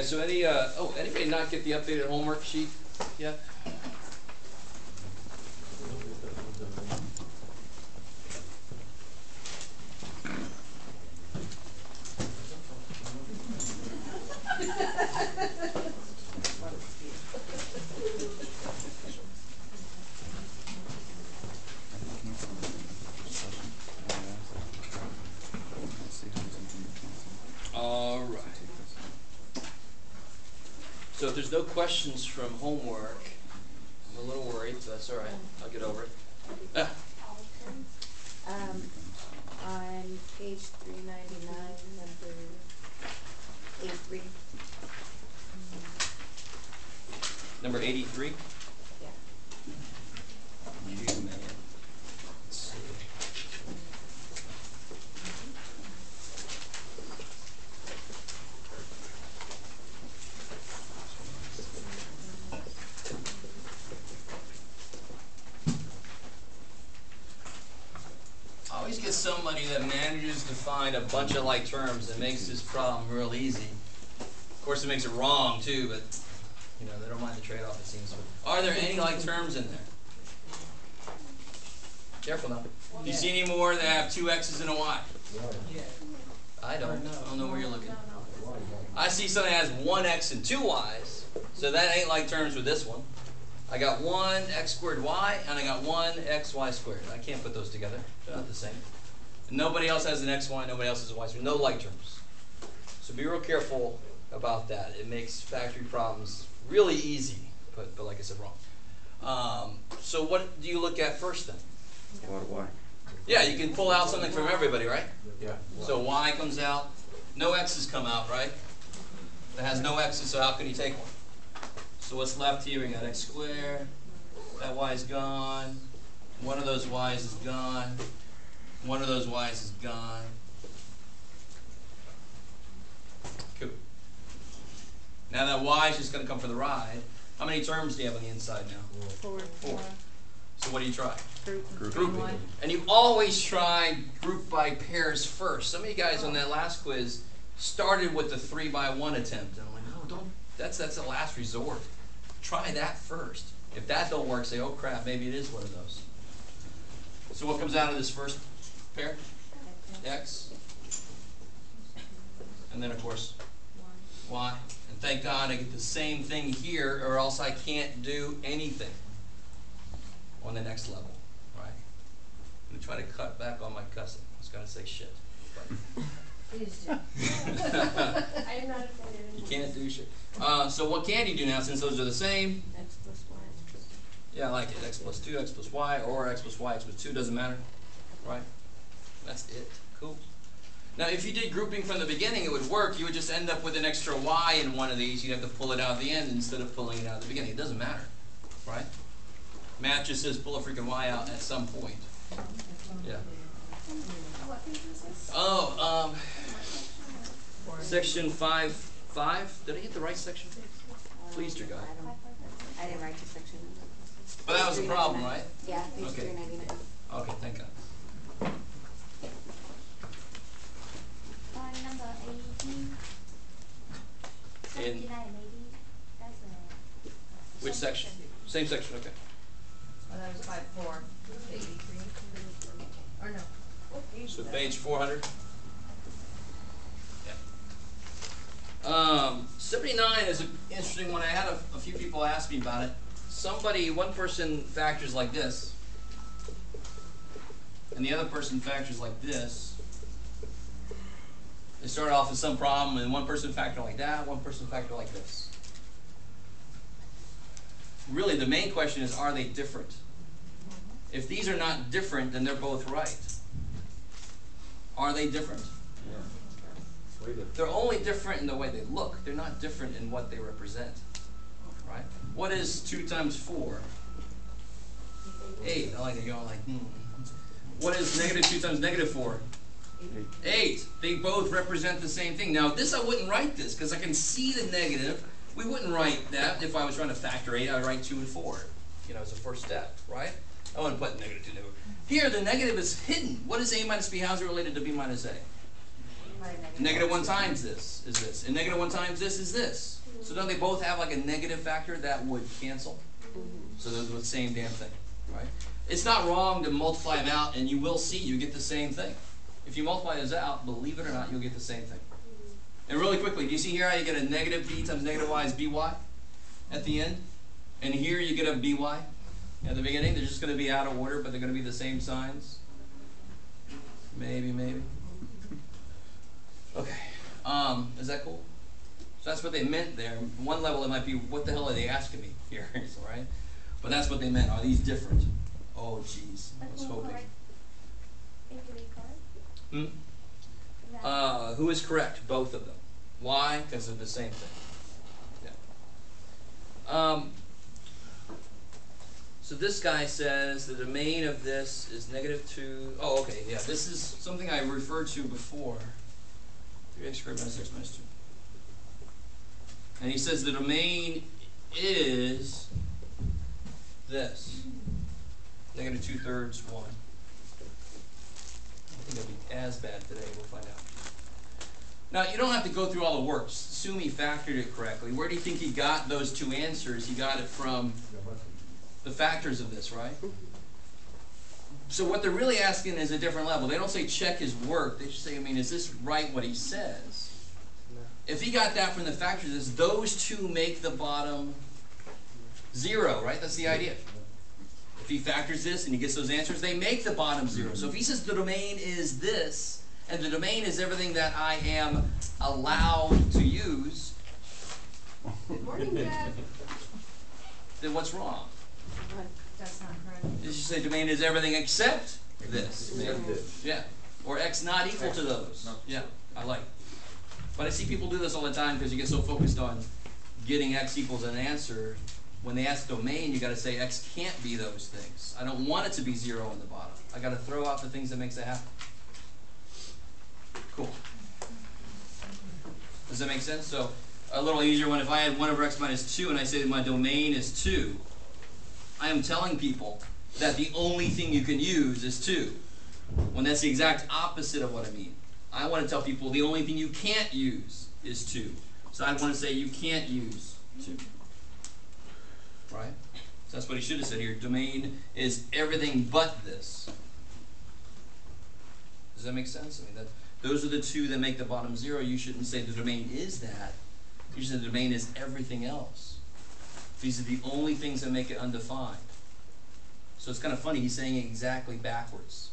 so anybody not get the updated homework sheet yet? All right. So if there's no questions from homework, I'm a little worried, but that's all right. I'll get over it. On page 399, number 83. Number 83? Yeah. Let's see. I always get somebody that manages to find a bunch of like terms that makes this problem real easy. Of course, it makes it wrong too, but you know they don't mind the trade-off. It seems. Are there any like terms in there? Careful now. Do you see any more that have two x's and a y? I don't. I don't know where you're looking. I see something that has one x and two y's, so that ain't like terms with this one. I got one x squared y, and I got one xy squared. I can't put those together. They're not the same. And nobody else has an xy, nobody else has a y squared. No like terms. So be real careful about that. It makes factory problems really easy, but like I said, wrong. So what do you look at first then? Y. Yeah, you can pull out something from everybody, right? Yeah. So y comes out. No x's come out, right? It has no x's, so how can you take one? So what's left here? We got x squared. That y is gone. One of those y's is gone. One of those y's is gone. Cool. Now that y is just going to come for the ride. How many terms do you have on the inside now? 4. So what do you try? Grouping. And you always try group by pairs first. Some of you guys on that last quiz started with the 3 by 1 attempt. And I'm like, no, don't. That's a last resort. Try that first. If that don't work, say, oh crap, maybe it is one of those. So what comes out of this first pair? X. And then, of course, Y. And thank God I get the same thing here, or else I can't do anything on the next level. Right? I'm going to try to cut back on my cussing. I was going to say shit. But Please do. I am not offended. you can't do shit. So what can you do now, since those are the same? X plus y. Yeah, I like it. X plus 2, X plus Y, or X plus Y, X plus 2, doesn't matter. Right? That's it. Cool. Now, if you did grouping from the beginning, it would work. You would just end up with an extra Y in one of these. You'd have to pull it out at the end instead of pulling it out at the beginning. It doesn't matter. Right? Math just says pull a freaking Y out at some point. Yeah. What page is this? Oh, section 5.5. Did I get the right section? Please, dear God. I didn't write the section. But that was the problem, right? Yeah, page Okay. 399. Okay, thank God. On number 18, In 79 maybe, that's a... which section? Same section, okay. Oh, that was 5-4. 83. Or no. What page So is that? page 400. Yeah. 79 is an interesting one. I had a few people ask me about it. One person factors like this, and the other person factors like this. They start off with some problem, and one person factor like that, one person factor like this. Really, the main question is, are they different? If these are not different, then they're both right. Are they different? Yeah. They're only different in the way they look. They're not different in what they represent. Right? What is 2 times 4? 8. I like it going like, What is negative 2 times negative 4? 8. They both represent the same thing. Now, this I wouldn't write this because I can see the negative. We wouldn't write that if I was trying to factor 8. I would write 2 and 4, as a first step, right? I wouldn't put negative 2 negative. Here, the negative is hidden. What is a minus b? How is it related to b minus a? Negative 1 times this is this. And negative 1 times this is this. So don't they both have like a negative factor that would cancel? So those are the same damn thing, right? It's not wrong to multiply them out, and you will see you get the same thing. If you multiply those out, believe it or not, you'll get the same thing. And really quickly, do you see here how you get a negative b times negative y is by at the end? And here you get a by at the beginning. They're just going to be out of order, but they're going to be the same signs. Maybe. Okay. Is that cool? So that's what they meant there. One level it might be, what the hell are they asking me here? Right? But that's what they meant. Are these different? Oh, jeez. I was hoping. Who is correct? Both of them. Why? Because of the same thing. Yeah. So this guy says the domain of this is -2. Oh, okay. Yeah. This is something I referred to before. 3x squared minus x minus 2. And he says the domain is this. -2/3, 1. I think it'll be as bad today. We'll find out. Now, you don't have to go through all the works. Assume he factored it correctly. Where do you think he got those two answers? He got it from the factors of this, right? So what they're really asking is a different level. They don't say check his work. They just say, I mean, is this right what he says? If he got that from the factors, those two make the bottom 0, right? That's the idea. If he factors this and he gets those answers, they make the bottom 0. So if he says the domain is this, and the domain is everything that I am allowed to use, Good morning, Dad. then what's wrong? That's not correct. You should say domain is everything except this. Yeah. Or x not equal to those. Yeah, I like it. But I see people do this all the time because you get so focused on getting x equals an answer. When they ask domain, you got to say x can't be those things. I don't want it to be 0 on the bottom. I got to throw out the things that makes it happen. Cool. Does that make sense? So a little easier one, if I had 1 over x minus 2 and I say that my domain is 2, I am telling people that the only thing you can use is 2, when that's the exact opposite of what I mean. I want to tell people the only thing you can't use is 2. So I want to say you can't use 2. Right? So that's what he should have said here. Domain is everything but this. Does that make sense? I mean, those are the two that make the bottom 0. You shouldn't say the domain is that. You should say the domain is everything else. These are the only things that make it undefined. So it's kind of funny. He's saying it exactly backwards.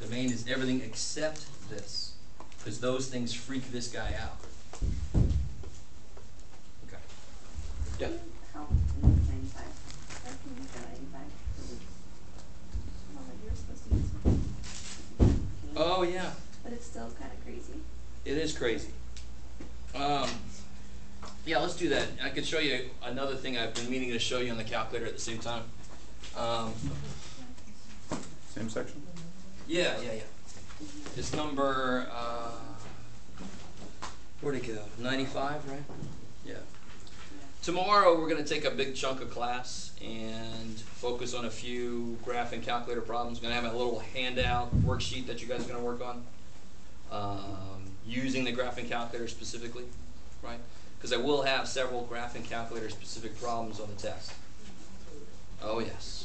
Domain is everything except this. Because those things freak this guy out. Okay. Yeah. How 95? How can you get 95? Well, you're supposed to use one. Oh, yeah. But it's still kind of crazy. It is crazy. Yeah, let's do that. I could show you another thing I've been meaning to show you on the calculator at the same time. Same section? Yeah. It's number, where'd it go? 95, right? Yeah. Tomorrow we're going to take a big chunk of class and focus on a few graph and calculator problems. We're going to have a little handout worksheet that you guys are going to work on, using the graph and calculator specifically, right? Because I will have several graph and calculator specific problems on the test. Oh yes.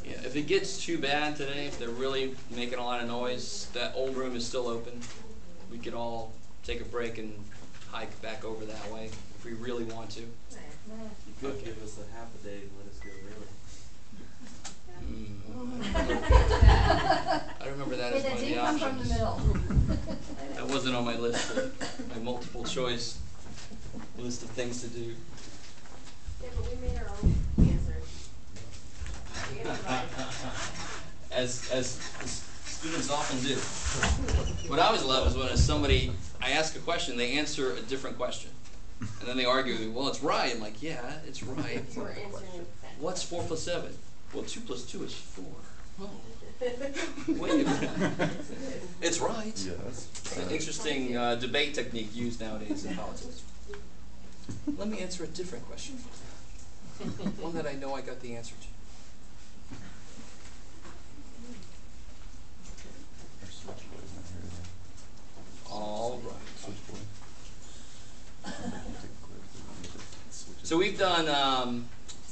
Yeah, if it gets too bad today, if they're really making a lot of noise, that old room is still open. We could all take a break and hike back over that way if we really want to. You could give us a half a day and let us go early. I remember that as one of the Come from the options. middle. That wasn't on my list, my multiple choice list of things to do. Yeah, but we made our own answers. We had it right. As students often do. What I always love is when I ask a question, they answer a different question. And then they argue, well, it's right. I'm like, yeah, it's right. So we're answering that. What's 4 plus 7? Well, 2 plus 2 is 4. Oh. Wait a minute. It's right. Yes. It's an interesting debate technique used nowadays in politics. Let me answer a different question. One that I know I got the answer to. All right. So we've done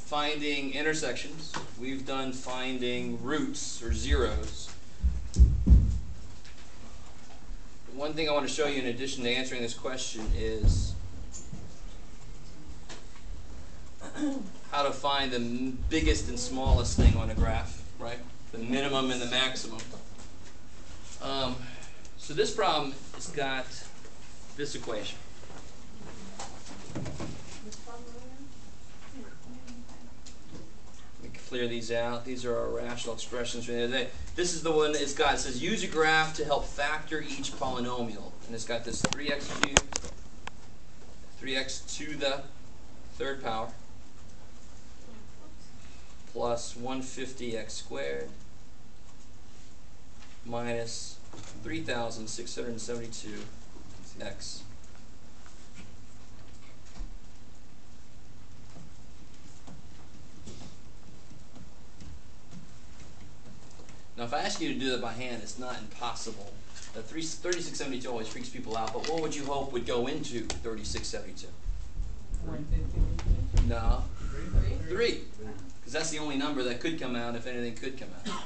finding intersections. We've done finding roots or zeros. One thing I want to show you in addition to answering this question is how to find the biggest and smallest thing on a graph, right? The minimum and the maximum. So this problem has got this equation. Let me clear these out. These are our rational expressions from the other day. This is the one that it says use a graph to help factor each polynomial. And it's got this 3x cubed, 3x to the third power, plus 150x squared, minus 3,672x. Now, if I ask you to do that by hand, it's not impossible. The 3672 always freaks people out, but what would you hope would go into 3672? 150. No. 3. Because that's the only number that could come out if anything could come out.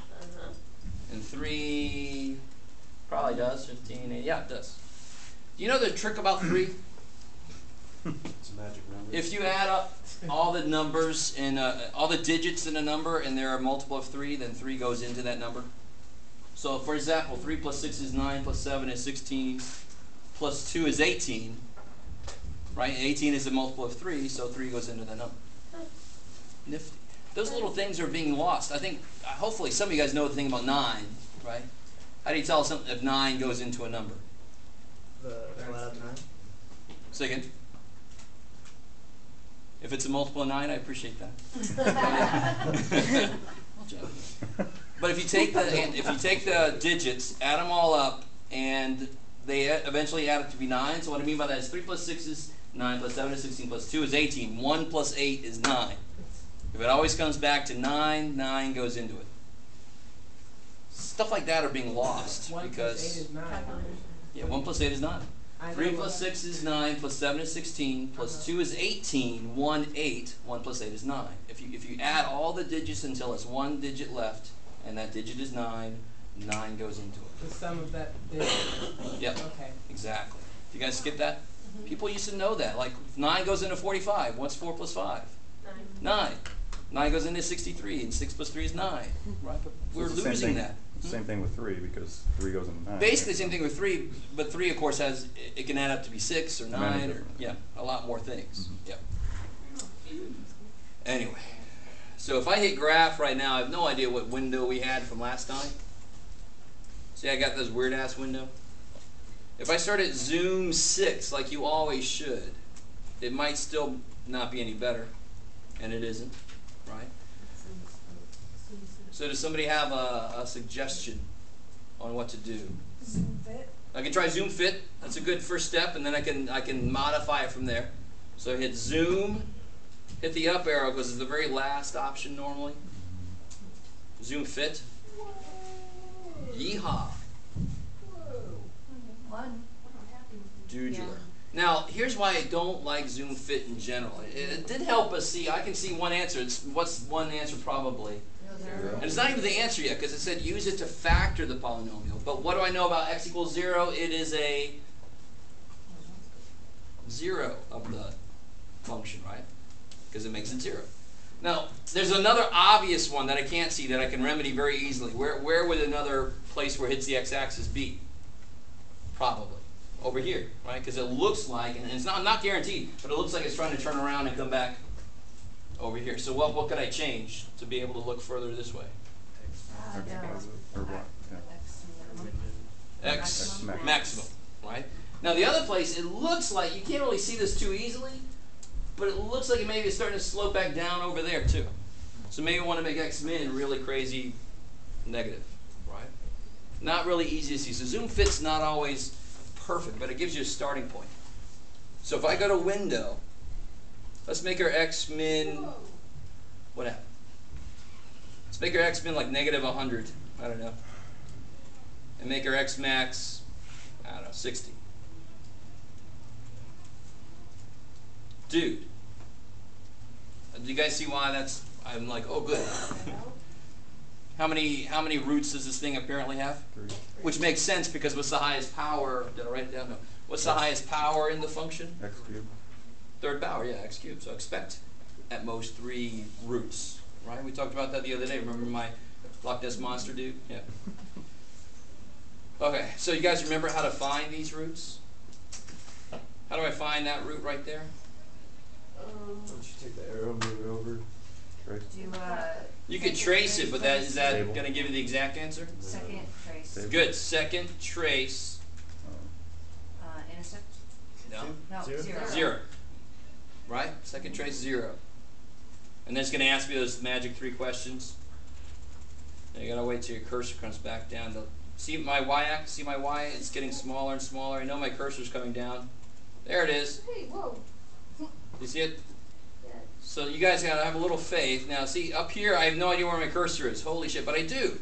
And 3 probably does. 15, 8, yeah, it does. Do you know the trick about 3? It's a magic number. If you add up all the numbers and all the digits in a number and they're a multiple of 3, then 3 goes into that number. So, for example, 3 plus 6 is 9, plus 7 is 16, plus 2 is 18. Right? 18 is a multiple of 3, so 3 goes into that number. Nifty. Those little things are being lost. I think, hopefully, some of you guys know the thing about 9, right? How do you tell something if 9 goes into a number? The flat of 9. Say again. If it's a multiple of 9, I appreciate that. But if you take the digits, add them all up, and they eventually add up to be 9. So what I mean by that is 3 plus 6 is 9, plus 7 is 16, plus 2 is 18. 1 plus 8 is 9. If it always comes back to 9, 9 goes into it. Stuff like that are being lost 1 because plus 8 is 9. Yeah, 1 plus 8 is 9. 3 plus what? 6 is 9, plus 7 is 16, plus 2 is 18, 1, 8, 1 plus 8 is 9. If you add all the digits until it's one digit left, and that digit is 9, 9 goes into it. The sum of that digit. Yep, Okay. exactly. You guys skip that? People used to know that. Like, 9 goes into 45. What's 4 plus 5? 9. 9 goes into 63, and 6 plus 3 is 9. Right? But we're it's the same losing thing- that. Same thing with 3 because 3 goes into 9. Basically the same thing with 3, but 3 of course it can add up to be 6 or 9 or different. a lot more things. Mhm. Yep. Anyway, so if I hit graph right now, I have no idea what window we had from last time. See, I got this weird ass window. If I start at zoom 6 like you always should, it might still not be any better, and it isn't, right? So does somebody have a suggestion on what to do? Zoom fit. I can try zoom fit. That's a good first step, and then I can modify it from there. So hit zoom, hit the up arrow because it's the very last option normally. Zoom fit. Yeehaw. Doodler. Now, here's why I don't like zoom fit in general. It did help us see. I can see one answer. What's one answer probably? And it's not even the answer yet because it said use it to factor the polynomial. But what do I know about x equals 0? It is a 0 of the function, right? Because it makes it 0. Now, there's another obvious one that I can't see that I can remedy very easily. Where would another place where it hits the x-axis be? Probably over here, right? Because it looks like, and it's not guaranteed, but it looks like it's trying to turn around and come back over here. So what could I change to be able to look further this way? X positive, or what? Yeah. X Maximum. maximum, right? Now the other place, it looks like, you can't really see this too easily, but it looks like it maybe is starting to slope back down over there too. So maybe we want to make x min really crazy negative, right? Not really easy to see. So zoom fit's not always perfect, but it gives you a starting point. So if I go to window, let's make our x min What happened? Let's make our x min like negative 100. I don't know. And make our x max, I don't know, 60. Dude. Do you guys see why that's, I'm like, oh good. How many roots does this thing apparently have? 3. Which makes sense because what's the highest power? Did I write it down? No. What's the highest power in the function? X cubed. Third power, yeah, x cubed. So expect at most 3 roots, right? We talked about that the other day. Remember my Loch Ness Monster dude? Yeah. Okay, so you guys remember how to find these roots? How do I find that root right there? Don't you take the arrow, move it over? Trace. You could trace it, but is that Table. going to give you the exact answer? Second trace. Table. Good. Second trace. Intercept? No. No, Zero? 0. 0. Right? Second trace 0. And then it's going to ask me those magic 3 questions. And you got to wait till your cursor comes back down to see my y-axis. See my y? It's getting smaller and smaller. I know my cursor's coming down. There it is. Hey, whoa. You see it? Yeah. So you guys got to have a little faith. Now, see, up here, I have no idea where my cursor is. Holy shit, but I do.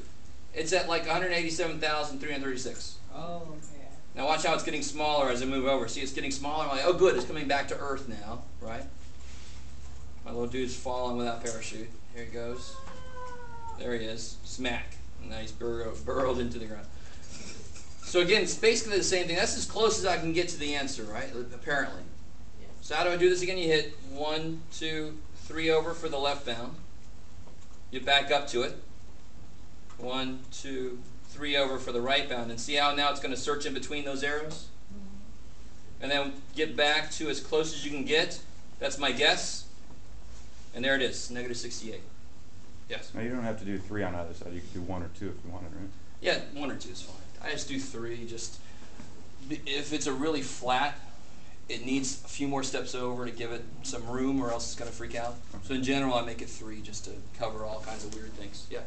It's at like 187,336. Oh, okay. Now watch how it's getting smaller as I move over. See, it's getting smaller. I'm like, oh good, it's coming back to Earth now, right? My little dude's falling without parachute. Here he goes. There he is. Smack. And now he's burrowed into the ground. So again, it's basically the same thing. That's as close as I can get to the answer, right? Apparently. So how do I do this again? You hit 1, 2, 3 over for the left bound. You back up to it. 1, 2, 3 over for the right bound. And see how now it's going to search in between those arrows? And then get back to as close as you can get. That's my guess. And there it is, negative 68. Yes? Now you don't have to do 3 on either side. You can do 1 or 2 if you wanted, right? Yeah, 1 or 2 is fine. I just do 3. Just if it's a really flat, it needs a few more steps over to give it some room, or else it's going to freak out. So in general, I make it 3 just to cover all kinds of weird things. Yeah.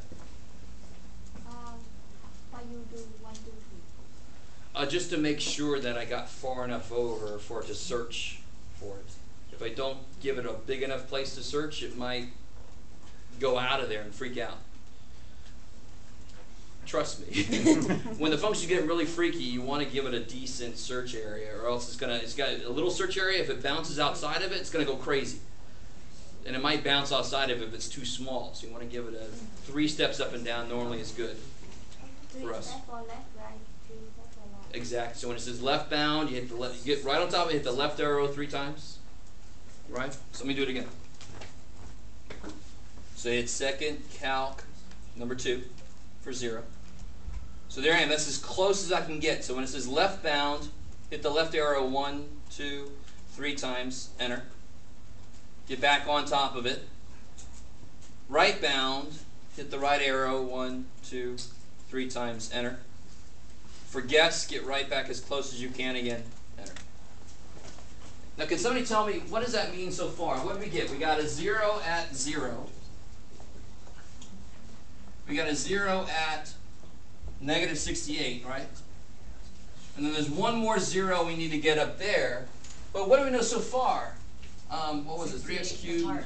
Why you do 1, 2, 3? Just to make sure that I got far enough over for it to search for it. If I don't give it a big enough place to search, it might go out of there and freak out. Trust me. When the functions get really freaky, you want to give it a decent search area, or else it's got a little search area. If it bounces outside of it, it's going to go crazy. And it might bounce outside of it if it's too small. So you want to give it a 3 steps up and down normally is good for us. 3 step for left, right, 3 step for right. Exactly. So when it says left bound, you hit the left, you get right on top of it, hit the left arrow 3 times. Right? So let me do it again. So hit second calc number 2 for 0. So there I am. That's as close as I can get. So when it says left bound, hit the left arrow 1, 2, 3 times, enter. Get back on top of it. Right bound, hit the right arrow 1, 2, 3 times, enter. For guess, get right back as close as you can again, enter. Now can somebody tell me, what does that mean so far? What did we get? We got a 0 at 0. We got a 0 at negative 68, right? And then there's one more 0 we need to get up there. But what do we know so far? What was it? 3x cubed,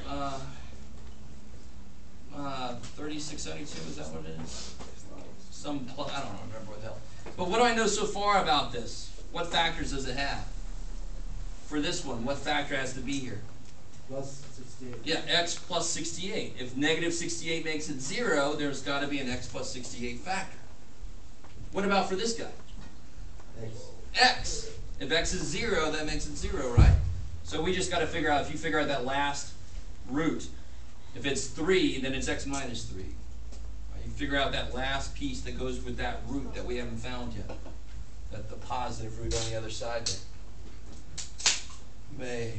3672, is that what it is? I don't remember what the hell. But what do I know so far about this? What factors does it have? For this one, what factor has to be here? Plus 68. Yeah, x plus 68. If negative 68 makes it 0, there's got to be an x plus 68 factor. What about for this guy? X. X. If x is 0, that makes it 0, right? So we just got to figure out, if you figure out that last root, if it's 3, then it's x minus 3. Right? You figure out that last piece that goes with that root that we haven't found yet. That the positive root on the other side there. Maybe.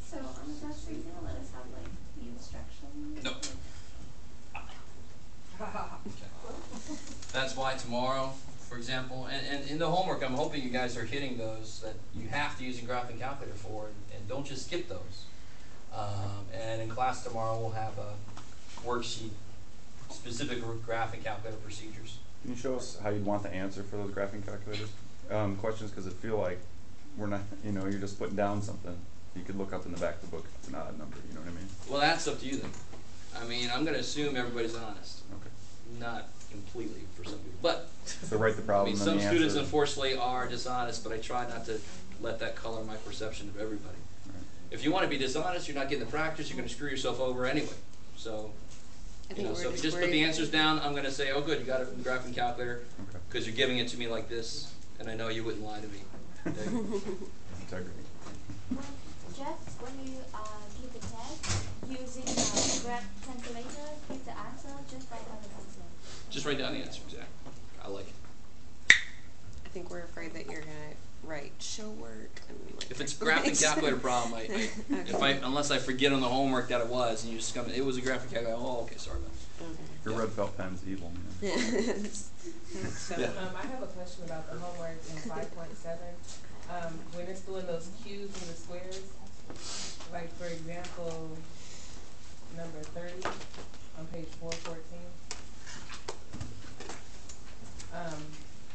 So on the test, are you gonna let us have like the instructions? No. Okay. That's why tomorrow, for example, and in the homework, I'm hoping you guys are hitting those that you have to use a graphing calculator for, and don't just skip those. And in class tomorrow, we'll have a worksheet, specific graphing calculator procedures. Can you show us how you'd want the answer for those graphing calculators questions? Because I feel like we're not, you're just putting down something. You could look up in the back of the book if it's an odd number, you know what I mean? Well, that's up to you then. I mean, I'm going to assume everybody's honest. Okay. Not completely for some people. But, So write the I problem mean, and some the students answer. unfortunately are dishonest, but I try not to let that color my perception of everybody. Right. If you want to be dishonest, you're not getting the practice, you're going to screw yourself over anyway. So, I you know, think so we're if you just just put worried the that- answers down, I'm going to say, oh good, you got it from the graphing calculator, Okay. because you're giving it to me like this, and I know you wouldn't lie to me. There you go. Integrity. Just when you give the test, using graph calculator, give the answer, just write down the answer. Just write down the answer, exactly. I like it. I think we're afraid that you're gonna write show work and like. If it's graphing calculator problem, unless I forget on the homework that it was, and you just come, it was a graphing calculator. Oh, okay, sorry about Your Yeah. red felt pen's evil, man. Okay. So, Yeah. I have a question about the homework in 5.7. When it's doing those cubes and the squares, like for example, number 30 on page 414.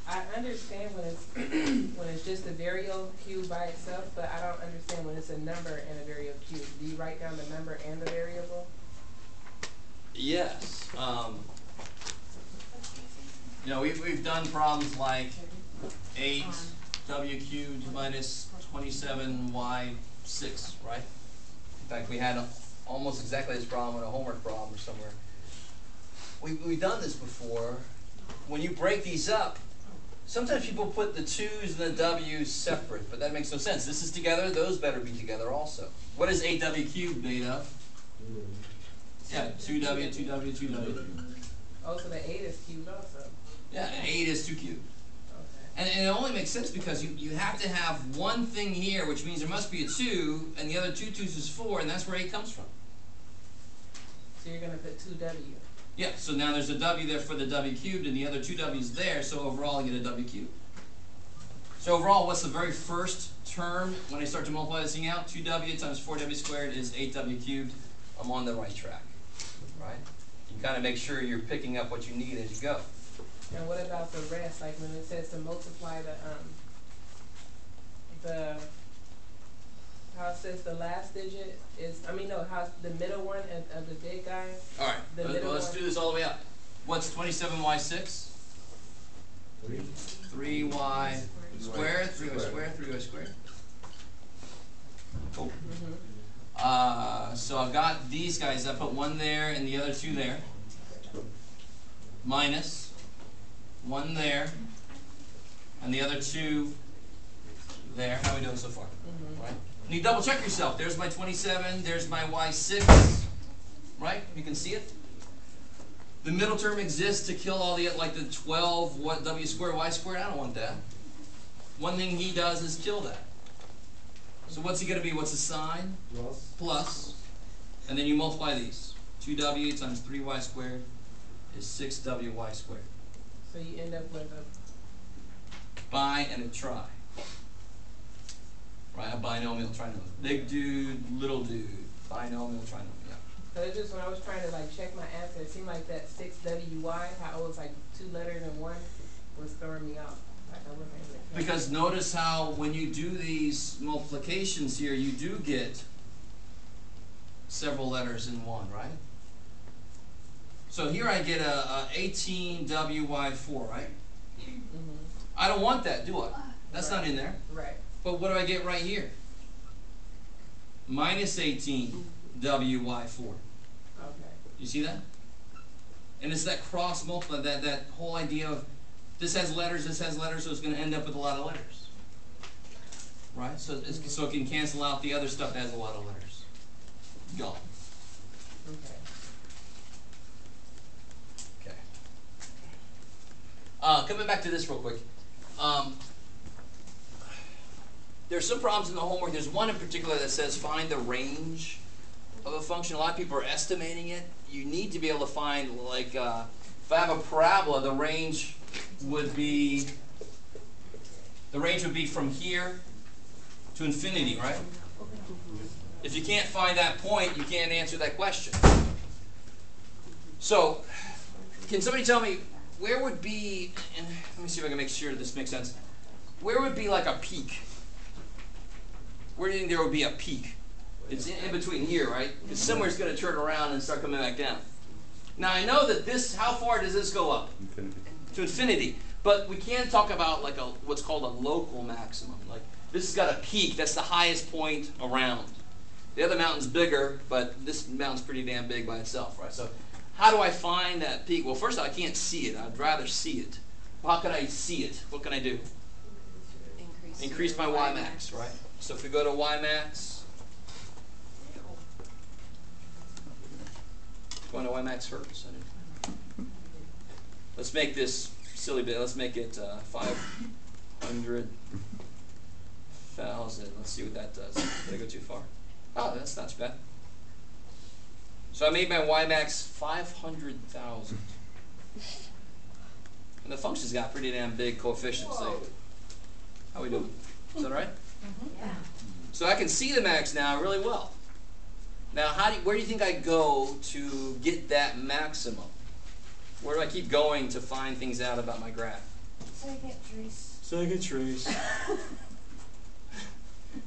I understand when it's when it's just a variable cube by itself, but I don't understand when it's a number and a variable cube. Do you write down the number and the variable? Yes. You know, we've done problems like 8w cubed minus 27y6, right? In fact, we had almost exactly this problem in a homework problem or somewhere. We've done this before. When you break these up, sometimes people put the 2's and the w's separate, but that makes no sense. This is together, those better be together also. What is 8w cubed made of? Yeah, 2w, 2w, 2w. Oh, so the 8 is cubed also. Yeah, and 8 is 2 cubed. Okay. And it only makes sense because you have to have one thing here, which means there must be a 2, and the other 2 2's is 4, and that's where 8 comes from. So you're going to put 2w. Yeah, so now there's a w there for the w cubed, and the other 2 w's there, so overall you get a w cubed. So overall, what's the very first term when I start to multiply this thing out? 2w times 4w squared is 8w cubed. I'm on the right track, right? You kind of make sure you're picking up what you need as you go. And what about the rest? Like when it says to multiply how it says the last digit is, how the middle one of the big guy. All right, The middle let's one. do this all the way up. What's 27y6? 3y squared, 3y squared, 3y squared. Cool. So I've got these guys. I put 1 there and the other 2 there. Minus 1 there and the other 2 there. How are we doing so far? Right? And you double check yourself. There's my 27. There's my y6. Right? You can see it. The middle term exists to kill all the, like the 12 what w squared y squared. I don't want that. One thing he does is kill that. So what's he going to be? What's the sign? Plus. Plus. And then you multiply these. 2w times 3y squared is 6wy squared. So you end up with a Bi and a tri. Right? A binomial trinomial. Big dude, little dude. Binomial trinomial. Yeah. So it's just when I was trying to like check my answer, it seemed like that 6WY, how it was like 2 letters in one, was throwing me off. Like I wasn't able to count. Because notice how when you do these multiplications here, you do get several letters in one, right? So here I get a 18WY4, right? I don't want that, do I? That's not in there. Right. But what do I get right here? Minus 18WY4. Okay. You see that? And it's that cross multiply, that whole idea of this has letters, so it's going to end up with a lot of letters. Right? So so it can cancel out the other stuff that has a lot of letters. Gone. Okay. Okay. Coming back to this real quick. There's some problems in the homework. There's one in particular that says find the range of a function. A lot of people are estimating it. You need to be able to find, like, if I have a parabola, the range would be from here to infinity, right? If you can't find that point, you can't answer that question. So, can somebody tell me where would be, and let me see if I can make sure this makes sense, where would be like a peak? where do you think there would be a peak? It's in between here, right? Because somewhere's going to turn around and start coming back down. Now I know that this, how far does this go up? Infinity. To infinity. But we can talk about like what's called a local maximum. Like this has got a peak, that's the highest point around. The other mountain's bigger, but this mountain's pretty damn big by itself, right? So how do I find that peak? Well, first I can't see it. I'd rather see it. Well, how can I see it? What can I do? Increase my Y max, right? So if we go to Y max, going to Y max first. Let's make this silly bit. Let's make it 500,000. Let's see what that does. Did I go too far? Oh, that's not too bad. So I made my Y max 500,000. And the function's got pretty damn big coefficients. How we doing? Is that all right? Yeah. So I can see the max now really well. Now, where do you think I go to get that maximum? Where do I keep going to find things out about my graph? Second trace. Second trace.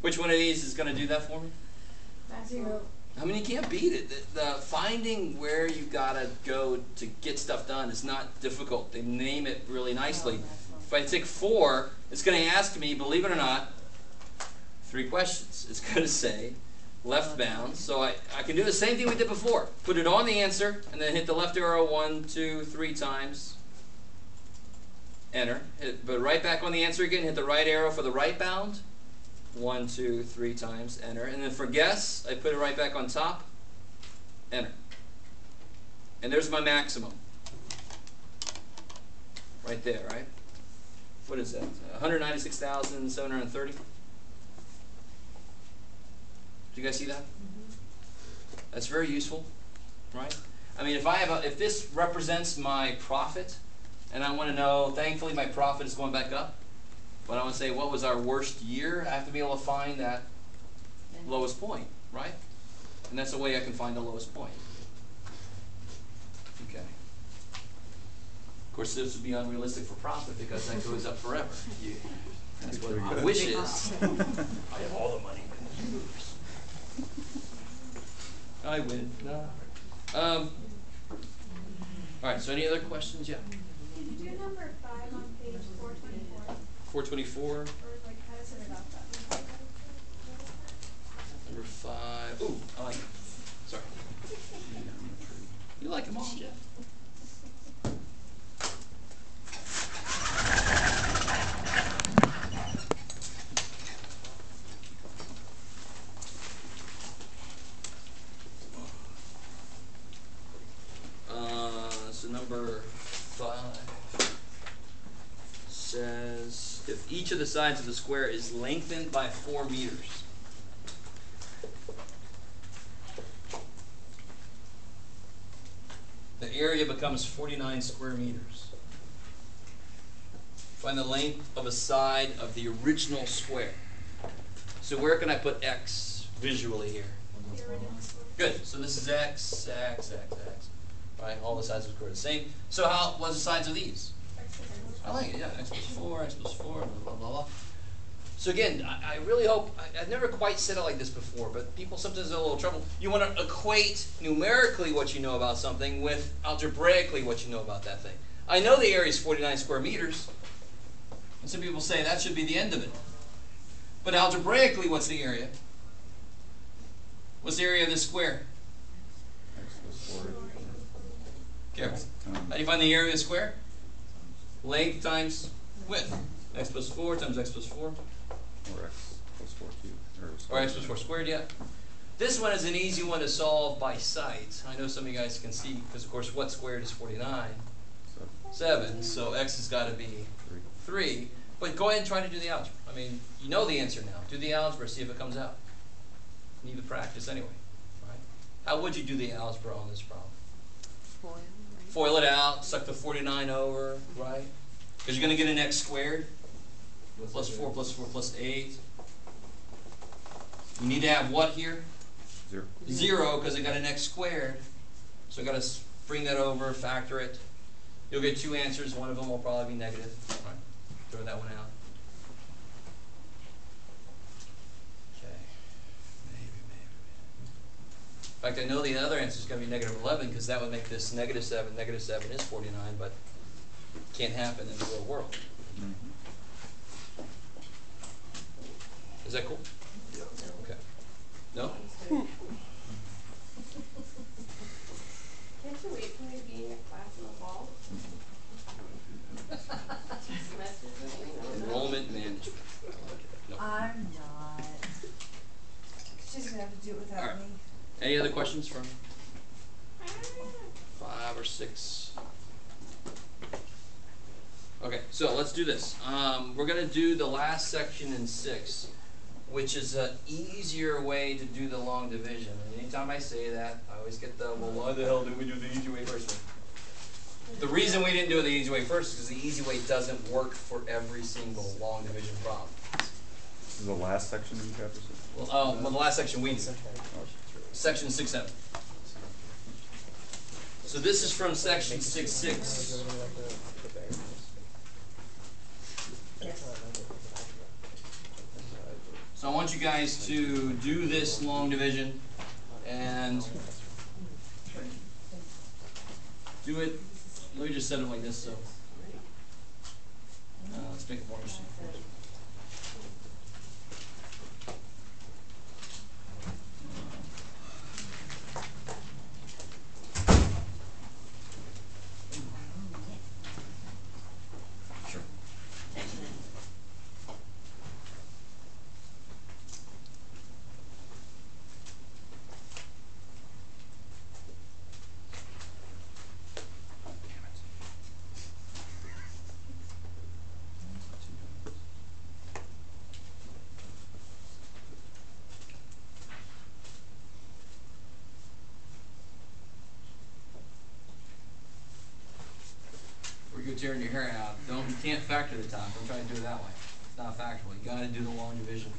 Which one of these is going to do that for me? 0. I mean, you can't beat it. The finding where you gotta go to get stuff done is not difficult. They name it really nicely. If I take 4, it's going to ask me, believe it or not, 3 questions. It's going to say left bound. So I can do the same thing we did before. Put it on the answer, and then hit the left arrow 1, 2, 3 times. Enter. But right back on the answer again. Hit the right arrow for the right bound. 1, 2, 3 times, enter. And then for guess, I put it right back on top, enter. And there's my maximum. Right there, right? What is that? 196,730? Do you guys see that? That's very useful, right? I mean, if this represents my profit, and I want to know, thankfully my profit is going back up, but I want to say, what was our worst year? I have to be able to find that lowest point, right? And that's the way I can find the lowest point. Okay. Of course, this would be unrealistic for profit because that goes up forever. That's what my wish is. I have all the money in the universe. I win. No. All right. So, any other questions? Yeah. Did you do number 5 on page 424? 424. Or like how to set it up that way? Number 5. Ooh, I like it. Sorry. You like them all, Jeff. So number 5 says if each of the sides of the square is lengthened by 4 meters. The area becomes 49 square meters. Find the length of a side of the original square. So where can I put x visually here? Good. So this is x, x, x, x. Right? All the sides of the square are the same. So what's the sides of these? I like it, yeah. X plus 4, blah, blah, blah, blah. So again, I really hope, I've never quite said it like this before, but people sometimes have a little trouble. You want to equate numerically what you know about something with algebraically what you know about that thing. I know the area is 49 square meters, and some people say that should be the end of it. But algebraically, what's the area? What's the area of this square? X plus 4. Careful. How do you find the area of a square? Length times width. X plus 4 times x plus 4. Or x plus 4 cubed. Or x plus 4 squared, yeah. This one is an easy one to solve by sight. I know some of you guys can see, because of course what squared is 49? 7. So x has got to be 3. But go ahead and try to do the algebra. I mean, you know the answer now. Do the algebra, see if it comes out. You need to practice anyway. Right? How would you do the algebra on this problem? Foil, right? Foil it out, suck the 49 over, right? Because you're going to get an x squared. Plus 4 plus 4 plus 8. You need to have what here? 0. 0, because I got an x squared. So I got to bring that over, factor it. You'll get 2 answers. One of them will probably be negative. Right. Throw that one out. Okay. fact, I know the other answer is going to be negative 11 because that would make this negative 7. Negative 7 is 49, but can't happen in the real world. Is that cool? Yeah. Okay. No? Can't you wait for me to be in your class in the fall? Enrollment management. No. I'm not. She's gonna have to do it without Alright. me. Any other questions from 5 or 6? Okay, so let's do this. We're going to do the last section in 6, which is an easier way to do the long division. And anytime I say that, I always get the, well, why the hell did we do the easy way first? The reason we didn't do it the easy way first is because the easy way doesn't work for every single long division problem. This is the last section in chapter 6? Well, the last section we did. Section 6-7. So this is from section 6-6. So I want you guys to do this long division and do it. Let me just set it like this. So let's make it more interesting. Sure. You're tearing your hair out. You can't factor the top. Don't try to do it that way. It's not factorable. You got to do the long division.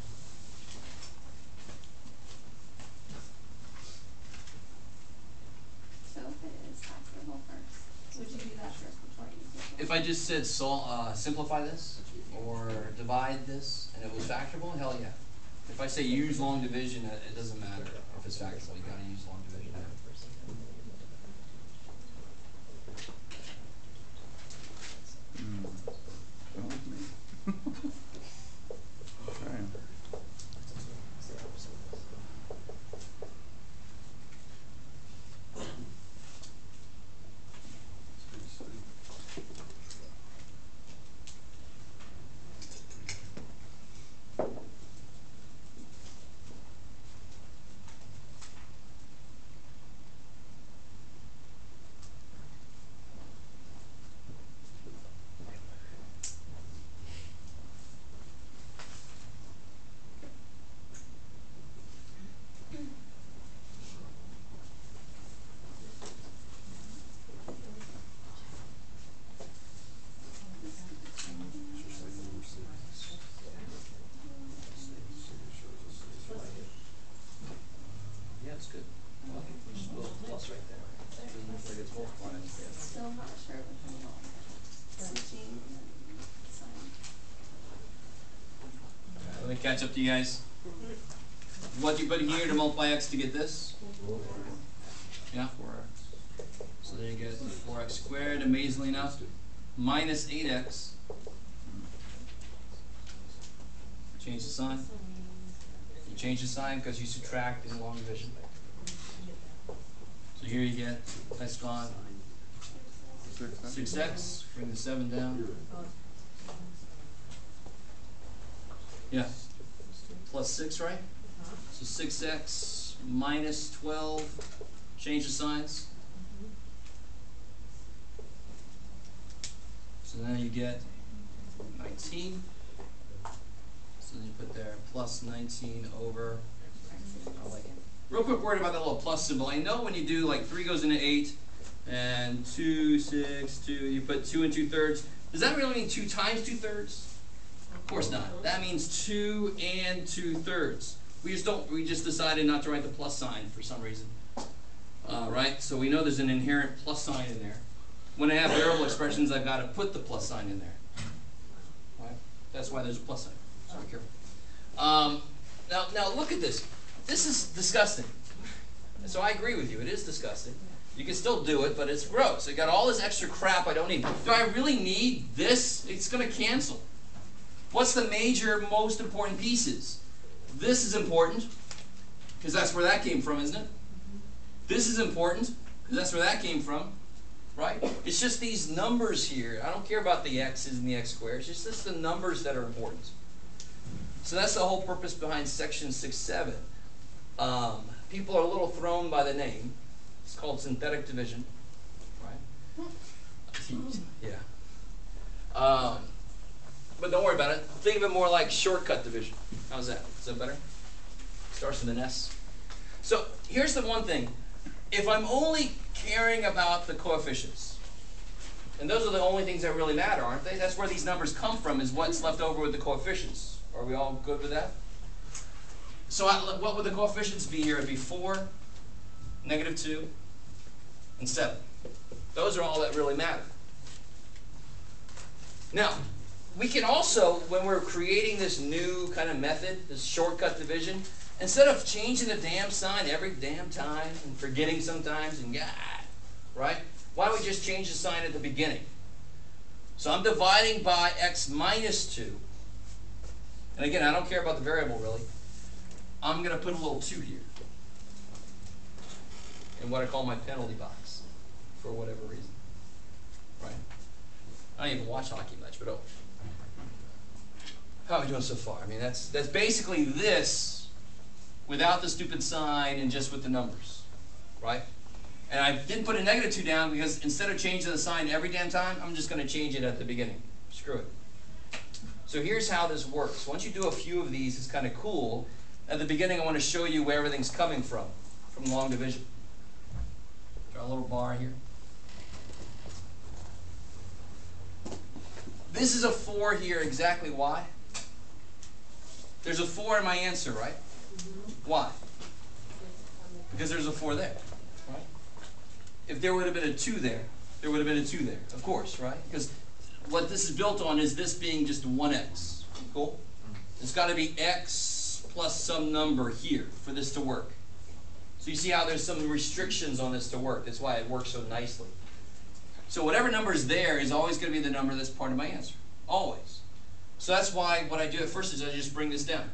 So if it is factorable first, would you do that first before you do it? If I just said simplify this or divide this and it was factorable, hell yeah. If I say use long division, it doesn't matter if it's factorable. You got to use long division. Don't with me. Trying. Yeah, it's good. Well, we just put a plus right there. Looks like it's multiplying. Still not sure what the long teaching and sign. Let me catch up to you guys. What do you put here to multiply x to get this? Yeah? 4x. So there you get 4x squared, amazingly enough, minus 8x. Change the sign. You change the sign because you subtract in long division. So here you get, that's gone. 6x, bring the 7 down. Yeah. Plus 6, right? So 6x minus 12. Change the signs. So now you get 19. So then you put there plus 19 over. Real quick word about that little plus symbol. I know when you do like 3 goes into 8 and 2, 6, 2, you put 2 and 2/3. Does that really mean 2 times 2/3? Of course not. That means 2 and 2/3. We just decided not to write the plus sign for some reason. Right? So we know there's an inherent plus sign in there. When I have variable expressions, I've got to put the plus sign in there. Right? That's why there's a plus sign. So be careful. Now look at this. This is disgusting. So I agree with you. It is disgusting. You can still do it, but it's gross. It got all this extra crap I don't need. Do I really need this? It's going to cancel. What's the major, most important pieces? This is important, because that's where that came from, isn't it? This is important, because that's where that came from, right? It's just these numbers here. I don't care about the x's and the x squares. It's just the numbers that are important. So that's the whole purpose behind section 6-7. People are a little thrown by the name. It's called synthetic division, right? Yeah. But don't worry about it. Think of it more like shortcut division. How's that? Is that better? Starts with an S. So here's the one thing. If I'm only caring about the coefficients, and those are the only things that really matter, aren't they? That's where these numbers come from, is what's left over with the coefficients. Are we all good with that? So what would the coefficients be here? It'd be 4, -2, and 7. Those are all that really matter. Now, we can also, when we're creating this new kind of method, this shortcut division, instead of changing the damn sign every damn time and forgetting sometimes and right? Why don't we just change the sign at the beginning? So I'm dividing by x minus 2. And again, I don't care about the variable really. I'm going to put a little 2 here in what I call my penalty box for whatever reason. Right? I don't even watch hockey much, but oh. How are we doing so far? I mean, that's basically this without the stupid sign and just with the numbers, right? And I didn't put a -2 down because instead of changing the sign every damn time, I'm just going to change it at the beginning. Screw it. So here's how this works. Once you do a few of these, it's kind of cool. At the beginning, I want to show you where everything's coming from long division. Draw a little bar here. This is a 4 here. Exactly why? There's a 4 in my answer, right? Why? Because there's a 4 there, right? If there would have been a 2 there, there would have been a 2 there, of course, right? Because what this is built on is this being just 1x. Cool? It's got to be x plus some number here for this to work. So you see how there's some restrictions on this to work. That's why it works so nicely. So whatever number is there is always going to be the number that's part of my answer. Always. So that's why what I do at first is I just bring this down.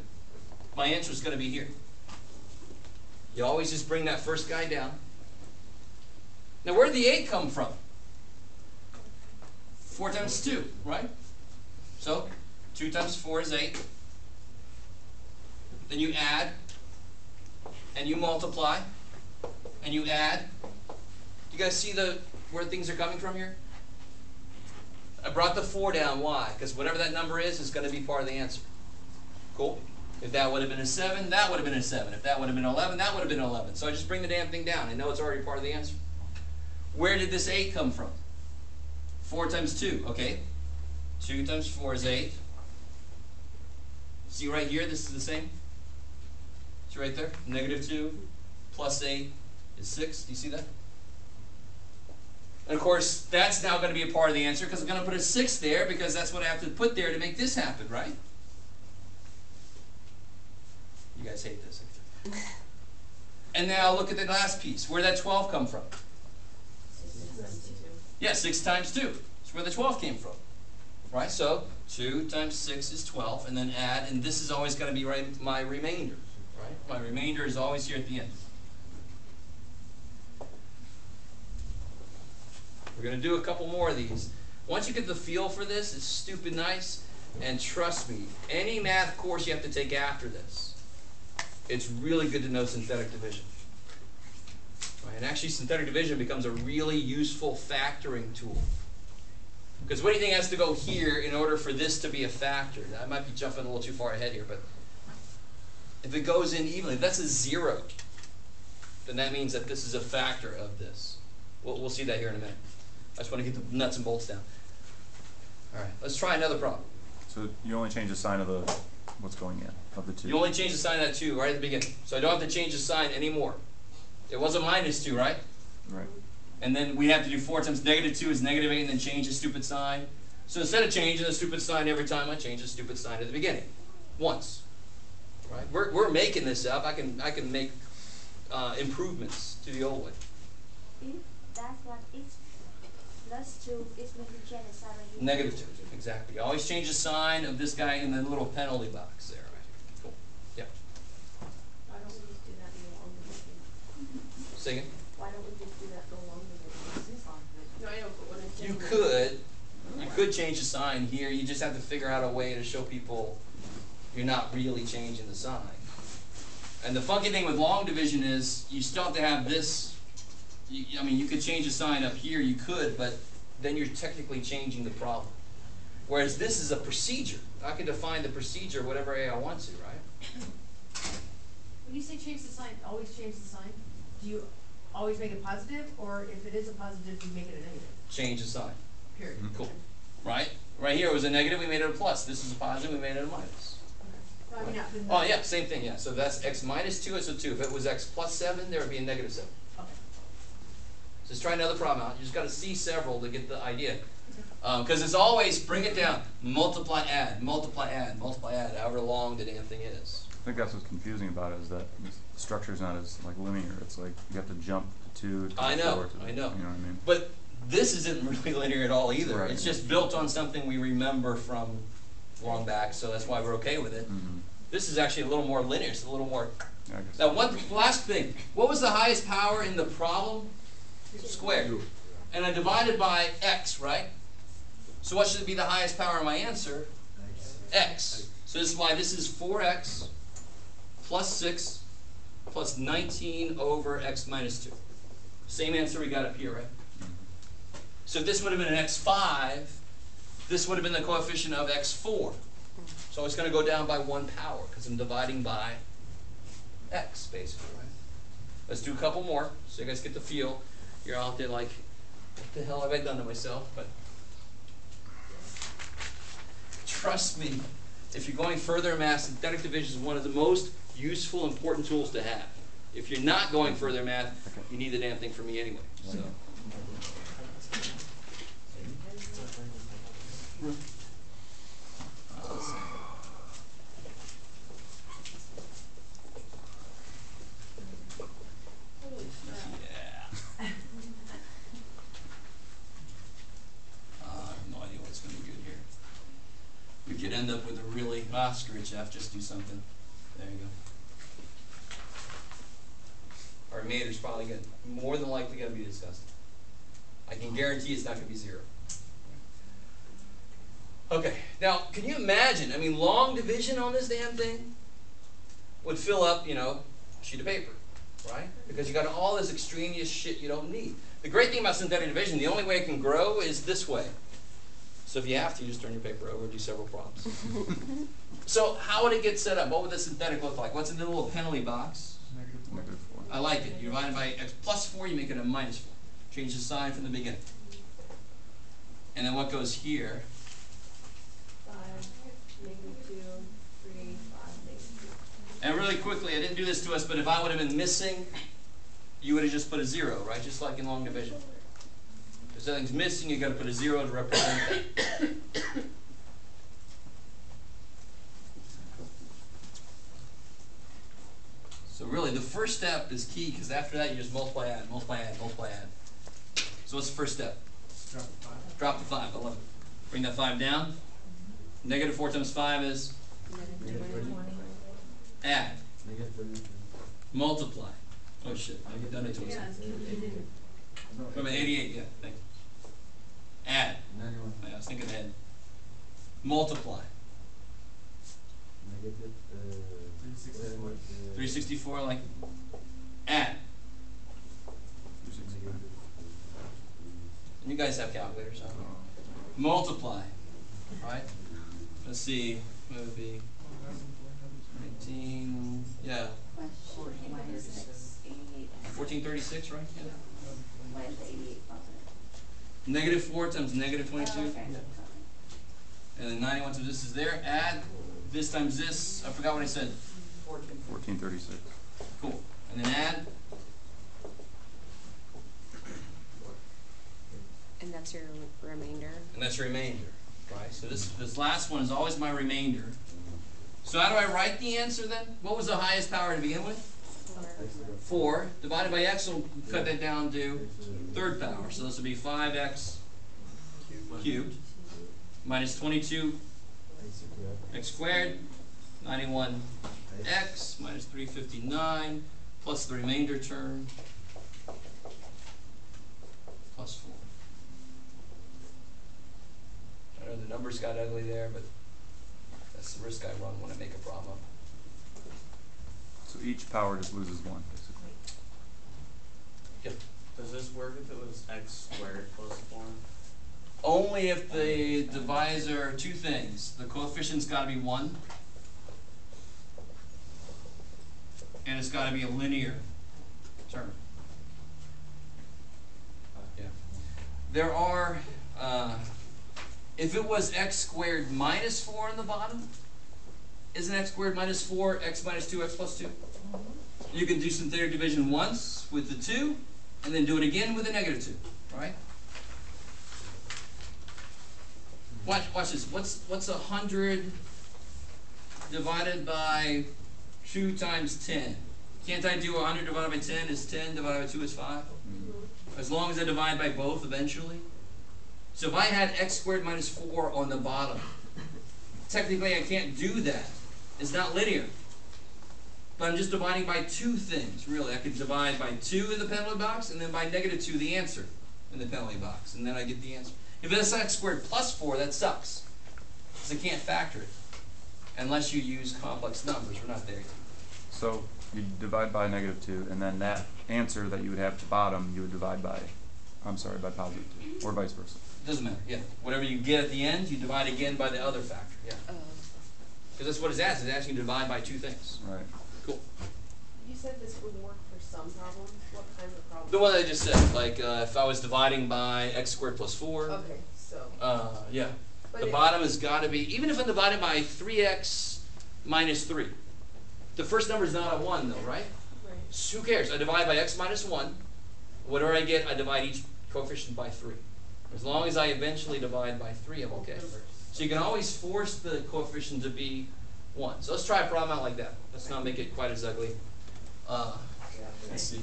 My answer is going to be here. You always just bring that first guy down. Now where did the 8 come from? 4 times 2, right? So 2 times 4 is 8. Then you add, and you multiply, and you add. You guys see where things are coming from here? I brought the 4 down. Why? Because whatever that number is going to be part of the answer. Cool? If that would have been a 7, that would have been a 7. If that would have been 11, that would have been 11. So I just bring the damn thing down. I know it's already part of the answer. Where did this 8 come from? 4 times 2. Okay. 2 times 4 is 8. See right here, this is the same? See right there? -2 plus 8 is 6. Do you see that? And of course, that's now going to be a part of the answer because I'm going to put a 6 there because that's what I have to put there to make this happen, right? You guys hate this. And now look at the last piece. Where did that 12 come from? 6 Yeah, 6 times 2. That's where the 12 came from. Right? So 2 times 6 is 12, and then add, and this is always going to be my remainder. Right? My remainder is always here at the end. We're going to do a couple more of these. Once you get the feel for this, it's stupid nice, and trust me, any math course you have to take after this, it's really good to know synthetic division. Right? And actually, synthetic division becomes a really useful factoring tool. Because what do you think has to go here in order for this to be a factor? I might be jumping a little too far ahead here, but if it goes in evenly, if that's a 0, then that means that this is a factor of this. We'll see that here in a minute. I just want to get the nuts and bolts down. All right, let's try another problem. So you only change the sign of what's going in, of the 2. You only change the sign of that 2 right at the beginning. So I don't have to change the sign anymore. It was a -2, right? Right. And then we have to do 4 times -2 is -8, and then change the stupid sign. So instead of changing the stupid sign every time, I change the stupid sign at the beginning. Once. Right? We're making this up. I can make improvements to the old way. If that's what it's plus 2, it's going to change the sign. Negative 2, exactly. Always change the sign of this guy in the little penalty box there, right? Cool. Yeah. Why don't we just do that no longer? Say again? Why don't we just do that no longer? No, I know, but when it's. You could change the sign here. You just have to figure out a way to show people you're not really changing the sign. And the funky thing with long division is you still have to have this. I mean, you could change the sign up here, you could, but then you're technically changing the problem. Whereas this is a procedure. I can define the procedure whatever way I want to, right? When you say change the sign, always change the sign, do you always make it positive, or if it is a positive, you make it a negative? Change the sign. Period. Cool. Right? Right here it was a negative, we made it a plus. This is a positive, we made it a minus. Okay. No, I mean, Oh yeah, same thing, yeah. So that's x minus 2, it's a 2. If it was x plus 7, there would be a negative 7. Okay. So let's try another problem out. You just got to see several to get the idea. Because it's always, bring it down, multiply, add, however long the damn thing is. I think that's what's confusing about it, is that the structure's not as like linear. It's like you have to jump to 2 to I 4 know, to, I know. You know what I mean? But this isn't really linear at all either. Right. It's just built on something we remember from long back, so that's why we're okay with it. Mm-hmm. This is actually a little more linear. It's a little more. Yeah, I guess. Now, one last thing. What was the highest power in the problem? Squared. And I divided by x, right? So what should be the highest power in my answer? X. So this is why this is 4x plus 6 plus 19 over x minus 2. Same answer we got up here, right? So if this would have been an x5, this would have been the coefficient of x4. So it's going to go down by 1 power because I'm dividing by x, basically, right? Let's do a couple more so you guys get the feel. You're out there like, what the hell have I done to myself? But trust me, if you're going further in math, synthetic division is one of the most useful, important tools to have. If you're not going further in math, you need the damn thing from me anyway. So. We could end up with a really, screw it, Jeff, just do something. There you go. Our remainder's probably more than likely going to be discussed. I can guarantee it's not going to be 0. Okay, now, can you imagine, I mean, long division on this damn thing would fill up, a sheet of paper, right? Because you got all this extraneous shit you don't need. The great thing about synthetic division, the only way it can grow is this way. So if you have to, you just turn your paper over and do several problems. So how would it get set up? What would the synthetic look like? What's in the little penalty box? Negative 4. I like it. You divide it by x plus 4, you make it a minus 4. Change the sign from the beginning. And then what goes here? 5, negative 2, 3, 5, negative 2. And really quickly, I didn't do this to us, but if I would have been missing, you would have just put a 0, right? Just like in long division. If something's missing, you've got to put a 0 to represent it. So really, the first step is key, because after that, you just multiply, add, multiply, add, multiply, add. So what's the first step? Drop the 5. I love it. Bring that 5 down. Negative 4 times 5 is? Negative 20. Add. Negative 20. Multiply. Oh shit, I've done it to myself. From 88, yeah, thank you. Add. 91. I was thinking ahead. Multiply. Negative 364, like, add. You guys have calculators, huh? Multiply, right? Let's see, what would it be? 19, yeah. 1436, right? Yeah. Negative 4 times negative 22. Okay. And then 91 times this is there. Add this times this. I forgot what I said. 1436. Cool. And then add. And that's your remainder. And that's your remainder. Right? So this last one is always my remainder. So how do I write the answer then? What was the highest power to begin with? 4. 4 divided by x will cut that down to third power. So this will be 5x cubed minus 22 x squared, 91x minus 359 plus the remainder term plus 4. I know the numbers got ugly there, but that's the risk I run when I make a problem. So each power just loses one, basically. Yep. Does this work if it was x squared plus 4? Only if the divisor, two things. The coefficient's got to be 1, and it's got to be a linear term. Yeah. There are, if it was x squared minus 4 on the bottom, isn't x squared minus 4 x minus 2 x plus 2? You can do synthetic division once with the 2, and then do it again with a negative 2, right? Watch this. What's 100 divided by 2 times 10? Can't I do 100 divided by 10 is 10, divided by 2 is 5? As long as I divide by both eventually. So if I had x squared minus 4 on the bottom, technically I can't do that. It's not linear. But I'm just dividing by 2 things, really. I could divide by 2 in the penalty box, and then by negative 2 the answer in the penalty box, and then I get the answer. If it's x squared plus 4, that sucks, because I can't factor it, unless you use complex numbers. We're not there yet. So you divide by negative 2, and then that answer that you would have to bottom, you would divide by, by positive 2, or vice versa. Doesn't matter, yeah. Whatever you get at the end, you divide again by the other factor, yeah. Because that's what it's asking. It's asking you to divide by 2 things. Right. Cool. You said this would work for some problems. What kinds of problems? The one I just said, like if I was dividing by x squared plus 4. Okay, so. Yeah. But The bottom has got to be, even if I'm divided by 3x minus 3. The first number is not a 1 though, right? Right. So who cares? I divide by x minus 1. Whatever I get, I divide each coefficient by 3. As long as I eventually divide by 3, I'm okay. So you can always force the coefficient to be 1. So let's try a problem out like that. Let's not make it quite as ugly. Let's see.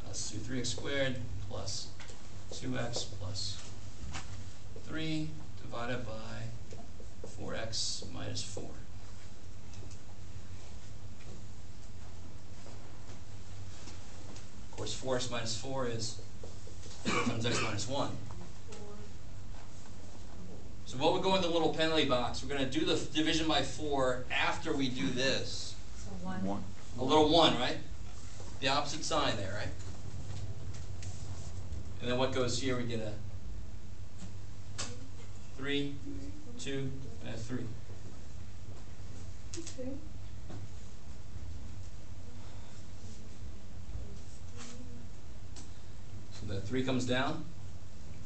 Let's do 3x squared plus 2x plus 3 divided by 4x minus 4. Of course, 4x minus 4 is 4 times x minus 1. So what would go in the little penalty box? We're going to do the division by 4 after we do this. So 1. A little 1, right? The opposite sign there, right? And then what goes here? We get a 3, 2, and a 3. Okay. So that 3 comes down.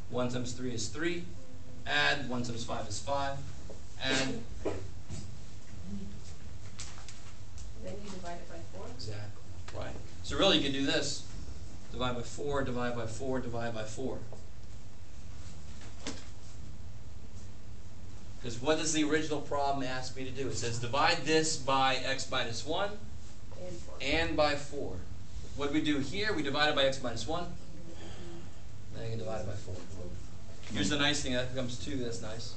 1 times 3 is 3. Add 1 times 5 is 5. Add. Then you divide it by 4? Exactly. Right. So really you can do this. Divide by 4, divide by 4, divide by 4. Because what does the original problem ask me to do? It says divide this by x minus 1 And 4. and by 4. What do we do here? We divide it by x minus 1. Then you can divide it by 4. Here's the nice thing. That becomes 2. That's nice.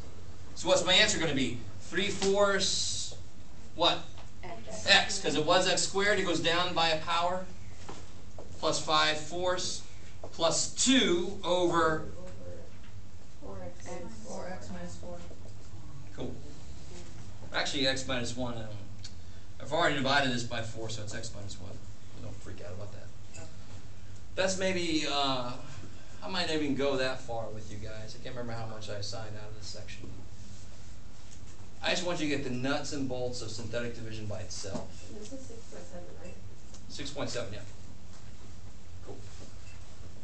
So what's my answer going to be? 3/4 what? X. Because it was x squared. It goes down by a power. Plus 5/4 plus 2 over 4x. 4x minus 4. Cool. Actually, x minus 1. I've already divided this by 4, so it's x minus 1. Don't freak out about that. That's maybe, I might not even go that far with you guys. I can't remember how much I assigned out of this section. I just want you to get the nuts and bolts of synthetic division by itself. This is 6.7, right? 6.7, yeah. Cool.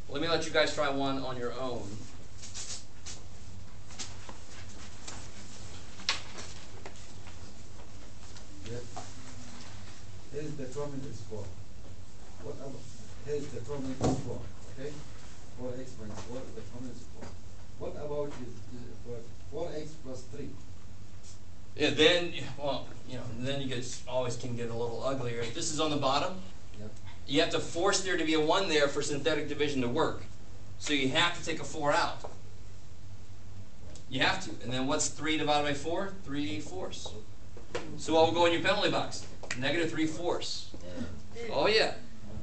Well, let me let you guys try one on your own. Yeah. Here is the determinant is 4. What about, here is the determinant is 4, okay? 4x minus 4, the determinant is 4. What about is for 4x plus 3? Yeah, then, well, you know, and then you always can get a little uglier. If this is on the bottom, Yep. you have to force there to be a 1 there for synthetic division to work. So you have to take a 4 out. You have to. And then what's 3 divided by 4? 3/4. So what will go in your penalty box? -3/4. Oh yeah.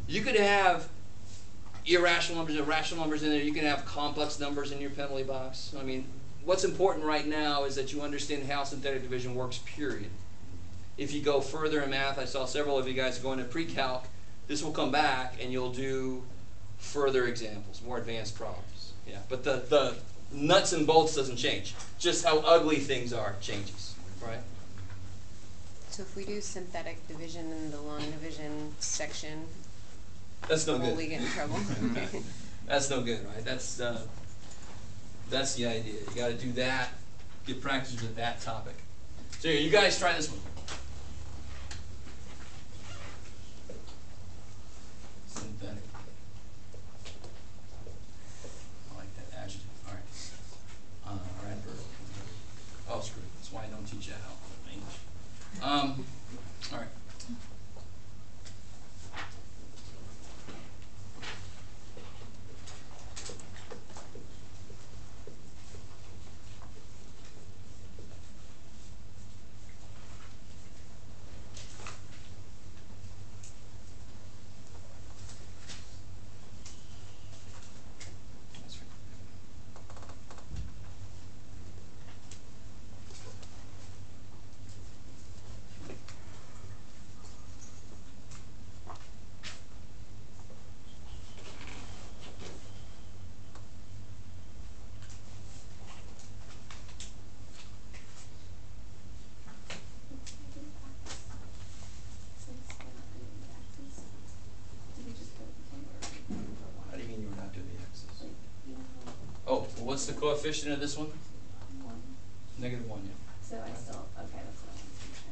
You could have irrational numbers, irrational numbers in there. You can have complex numbers in your penalty box. I mean, what's important right now is that you understand how synthetic division works, period. If you go further in math, I saw several of you guys go into pre-calc. This will come back and you'll do further examples, more advanced problems. Yeah, but the nuts and bolts doesn't change. Just how ugly things are changes, right? So if we do synthetic division in the long division section, That's no will good. we get in trouble? Okay. That's no good, right? That's the idea. You got to do that. Get practice with that topic. So here, you guys try this one. Synthetic. I like that adjective. All right. Or adverb. Oh, screw it. That's why I don't teach that how English. All right. That's right. How do you mean you were not doing the x's? Oh, well, what's the coefficient of this one? -1, yeah. So I still, okay, that's what I wanted to check.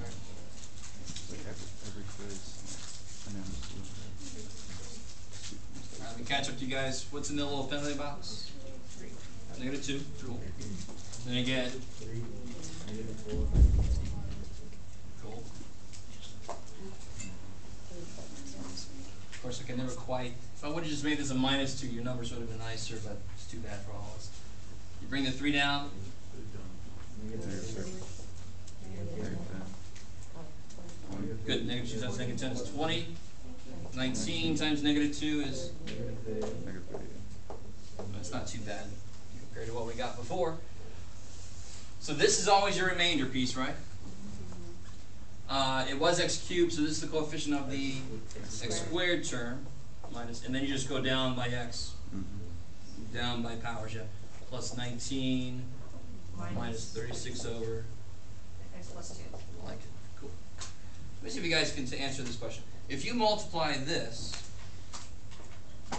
Right. Like every quiz, and then Let me catch up to you guys. What's in the little penalty box? -2. Cool. Then again. Cool. Of course, I can never quite. If I would have just made this a -2, your numbers would have been nicer, but it's too bad for all of us. You bring the 3 down. Good. -2 times -10 is 20. 19 times -2 is. That's not too bad compared to what we got before. So this is always your remainder piece, right? It was x cubed, so this is the coefficient of the x squared term, minus, and then you just go down by x, down by powers, yeah. Plus 19 minus 36 over. X plus 2. I like it. Cool. Let me see if you guys can answer this question. If you multiply this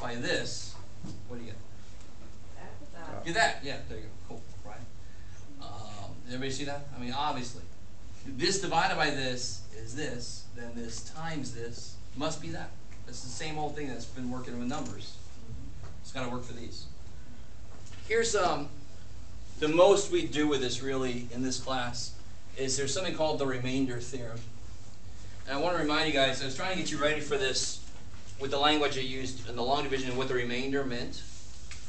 by this, what do you get? Get that. Yeah, there you go. Cool. Right. Everybody see that? I mean, obviously, this divided by this is this, then this times this must be that. It's the same old thing that's been working with numbers. It's got to work for these. Here's the most we do with this really in this class is there's something called the remainder theorem. And I want to remind you guys, I was trying to get you ready for this with the language I used in the long division and what the remainder meant.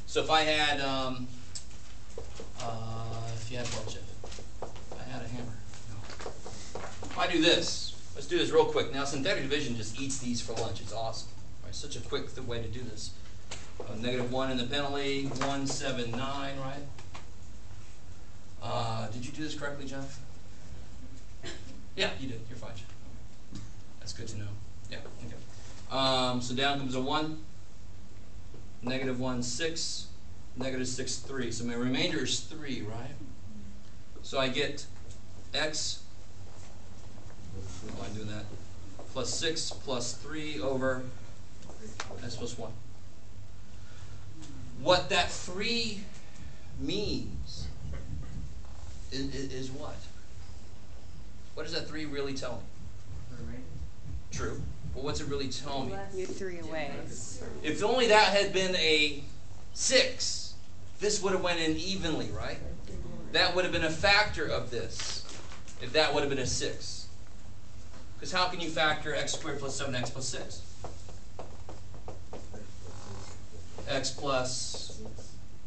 So if I had, if you had what, Jeff? If I had a hammer. No. If I do this, let's do this real quick. Now synthetic division just eats these for lunch. It's awesome. Right? Such a quick way to do this. -1 in the penalty, 179, right? Did you do this correctly, Jeff? Yeah, you did. You're fine, Jeff. That's good to know. Yeah, okay. So down comes a 1, -1, 6, -6, 3. So my remainder is 3, right? So I get x, oh, I'm doing that, plus 6 plus 3 over x plus 1. What that 3 means is what? What does that 3 really tell me? True. Well, what's it really tell me? You're 3 away. If only that had been a 6, this would have went in evenly, right? That would have been a factor of this, if that would have been a 6. Because how can you factor x squared plus 7x plus 6? X plus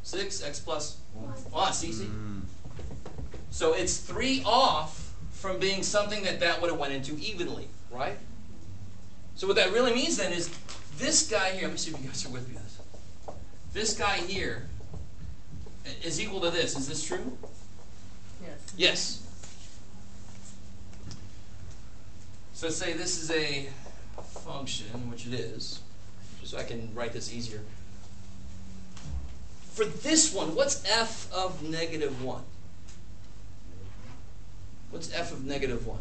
6, x plus 1. It's easy. So it's 3 off from being something that would have went into evenly, right? So what that really means then is this guy here, let me see if you guys are with me on this. This guy here is equal to this. Is this true? Yes. Yes. So let's say this is a function, which it is, just so I can write this easier. For this one, what's f of -1? What's f of -1?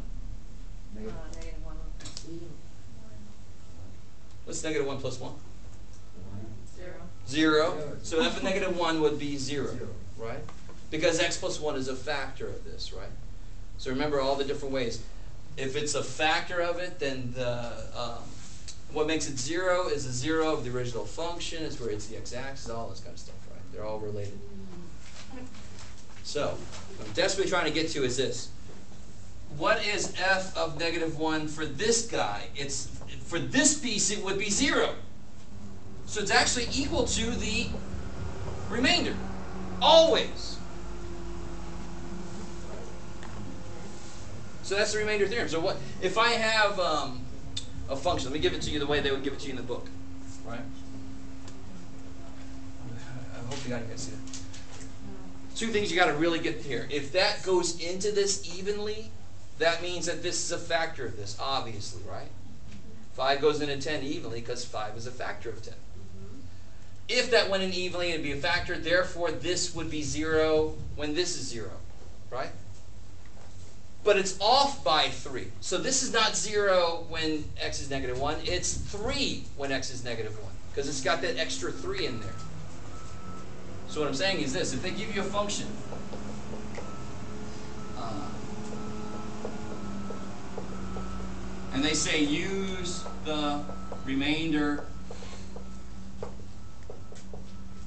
-1. What's -1 plus 1? 0. 0. So f of -1 would be 0, right? Because x plus 1 is a factor of this, right? So remember all the different ways. If it's a factor of it, then what makes it 0 is the 0 of the original function. It's where it's the x-axis, all this kind of stuff, right? They're all related. So what I'm desperately trying to get to is this. What is f of -1 for this guy? For this piece, it would be 0. So it's actually equal to the remainder. Always. So that's the remainder theorem. So what if I have a function? Let me give it to you the way they would give it to you in the book. Right? I hope you guys see that. Two things you got to really get here. If that goes into this evenly, that means that this is a factor of this, obviously, right? 5 goes into 10 evenly because 5 is a factor of 10. If that went in evenly, it would be a factor. Therefore, this would be 0 when this is 0, right? But it's off by 3. So this is not 0 when x is -1. It's 3 when x is -1 because it's got that extra 3 in there. So what I'm saying is this. If they give you a function, and they say use the remainder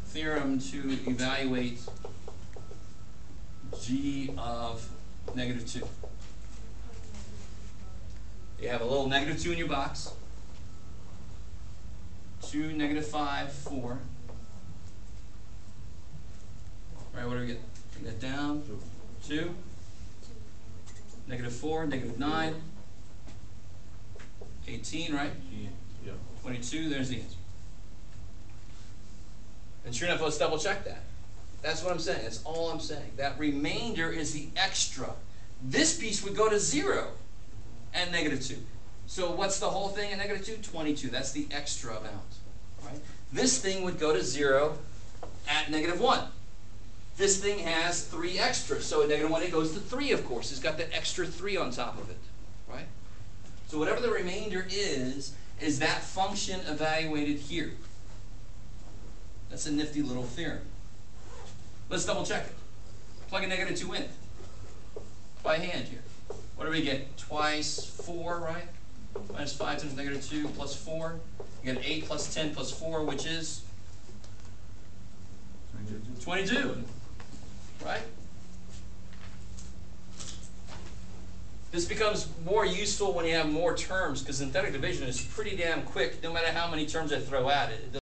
theorem to evaluate g of -2. You have a little -2 in your box. 2, -5, 4. All right, what do we get? Bring that down. 2. -4, -9. 18, right? Yeah. 22, there's the answer. And sure enough, let's double check that. That's what I'm saying. That's all I'm saying. That remainder is the extra. This piece would go to 0 and -2. So what's the whole thing at -2? 22. That's the extra amount. Right? This thing would go to 0 at -1. This thing has 3 extra. So at -1 it goes to 3, of course. It's got the extra 3 on top of it. Right? So whatever the remainder is that function evaluated here. That's a nifty little theorem. Let's double check it. Plug a -2 in by hand here. What do we get? Twice 4, right? Minus 5 times -2 plus 4. You get 8 plus 10 plus 4, which is 22. Right? This becomes more useful when you have more terms, because synthetic division is pretty damn quick, no matter how many terms I throw at it.